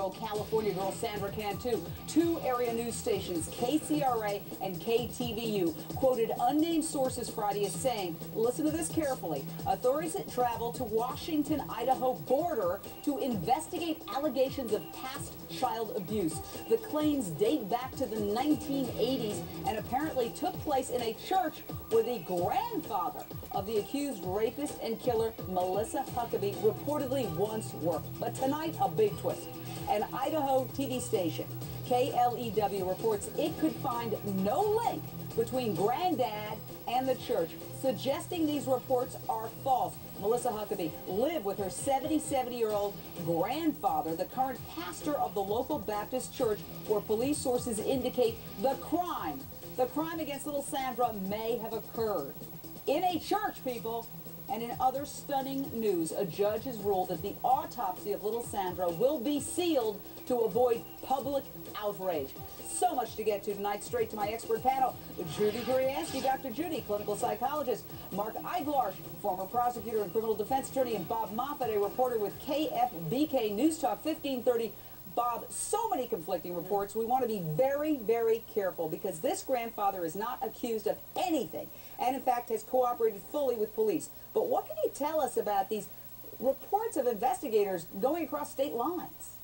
17-year-old California girl Sandra Cantu. Two area news stations, KCRA and KTVU, quoted unnamed sources Friday as saying, listen to this carefully, authorities had traveled to Washington-Idaho border to investigate allegations of past child abuse. The claims date back to the 1980s and apparently took place in a church where the grandfather of the accused rapist and killer Melissa Huckabee reportedly once worked. But tonight, a big twist. An Idaho TV station, KLEW, reports it could find no link between Granddad and the church, suggesting these reports are false. Melissa Huckabee lived with her 77-year-old grandfather, the current pastor of the local Baptist church, where police sources indicate the crime against little Sandra may have occurred in a church, people. And in other stunning news, a judge has ruled that the autopsy of little Sandra will be sealed to avoid public outrage. So much to get to tonight. Straight to my expert panel, Judy Kuriansky, Dr. Judy, clinical psychologist, Mark Eiglarsh, former prosecutor and criminal defense attorney, and Bob Moffat, a reporter with KFBK News Talk 1530. Bob, so many conflicting reports. We want to be very, very careful because this grandfather is not accused of anything and, in fact, has cooperated fully with police. But what can you tell us about these reports of investigators going across state lines?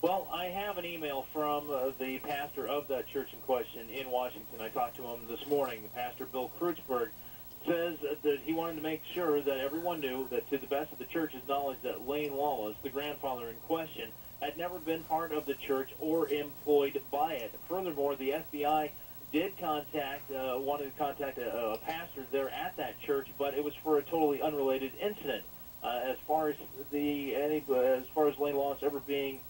Well, I have an email from the pastor of that church in question in Washington. I talked to him this morning. Pastor Bill Kreutzberg says that he wanted to make sure that everyone knew that, to the best of the church's knowledge, that Lane Wallace, the grandfather in question, had never been part of the church or employed by it. Furthermore, the FBI did wanted to contact a pastor there at that church, but it was for a totally unrelated incident. As far as Lane Wallace ever being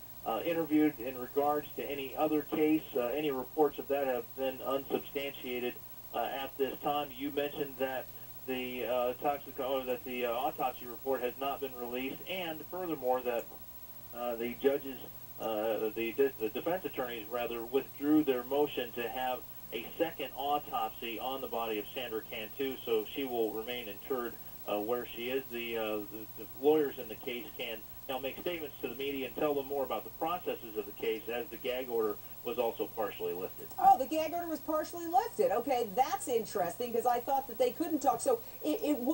interviewed in regards to any other case, any reports of that have been unsubstantiated at this time. You mentioned that the autopsy report has not been released, and furthermore that the judges, the defense attorneys rather, withdrew their motion to have a second autopsy on the body of Sandra Cantu, so she will remain interred where she is. The lawyers in the case can now make statements to the media and tell them more about the processes of the case, as the gag order was also partially lifted. Oh, the gag order was partially lifted. Okay, that's interesting, because I thought that they couldn't talk. So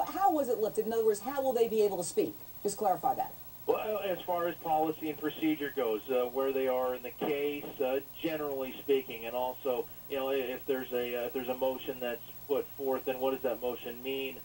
how was it lifted? In other words, how will they be able to speak? Just clarify that. Well, as far as policy and procedure goes, where they are in the case, generally speaking, and also, you know, if there's a motion that's put forth, then what does that motion mean?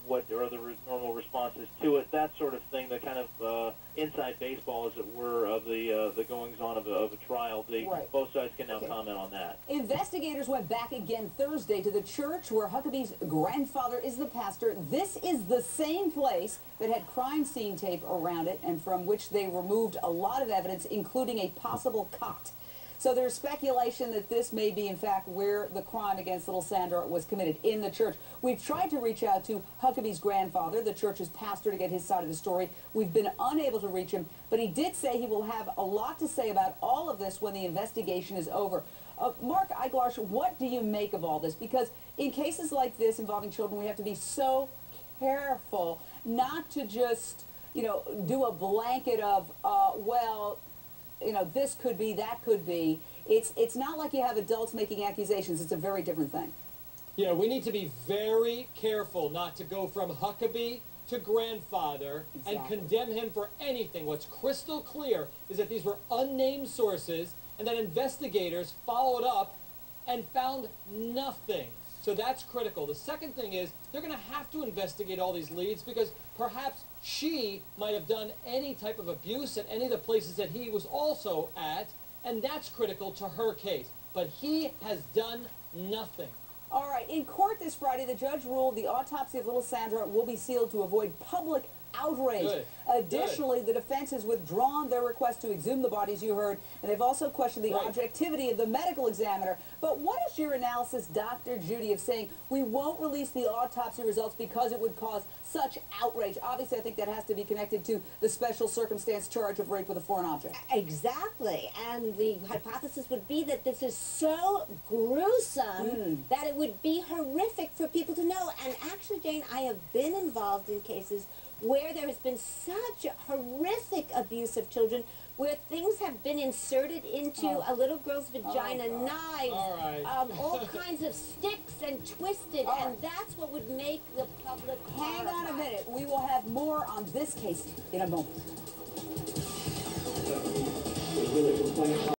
What are the normal responses to it? That sort of thing. The kind of inside baseball, as it were, of the goings-on of a trial. Right. Both sides can now comment on that. Investigators went back again Thursday to the church where Huckabee's grandfather is the pastor. This is the same place that had crime scene tape around it and from which they removed a lot of evidence, including a possible cot. So there's speculation that this may be, in fact, where the crime against little Sandra was committed, in the church. We've tried to reach out to Huckabee's grandfather, the church's pastor, to get his side of the story. We've been unable to reach him, but he did say he will have a lot to say about all of this when the investigation is over. Mark Eiglarsh, what do you make of all this? Because in cases like this involving children, we have to be so careful not to just, you know, do a blanket of, well, you know, this could be, that could be. It's not like you have adults making accusations. It's a very different thing. Yeah, we need to be very careful not to go from Huckabee to grandfather and condemn him for anything. What's crystal clear is that these were unnamed sources and that investigators followed up and found nothing. So that's critical. The second thing is they're going to have to investigate all these leads because perhaps she might have done any type of abuse at any of the places that he was also at, and that's critical to her case. But he has done nothing. All right. In court this Friday, the judge ruled the autopsy of little Sandra will be sealed to avoid public outrage. Good. Additionally, the defense has withdrawn their request to exhume the bodies, you heard, and they've also questioned the objectivity of the medical examiner. But what is your analysis, Dr. Judy, of saying we won't release the autopsy results because it would cause such outrage? Obviously, I think that has to be connected to the special circumstance charge of rape with a foreign object. Exactly, and the hypothesis would be that this is so gruesome that it would be horrific for people to know. And actually, Jane, I have been involved in cases where there has been such horrific abuse of children where things have been inserted into a little girl's vagina, God. knives, All right. all kinds of sticks and twisted, All and that's what would make the public Hang on a horrified. minute. We will have more on this case in a moment.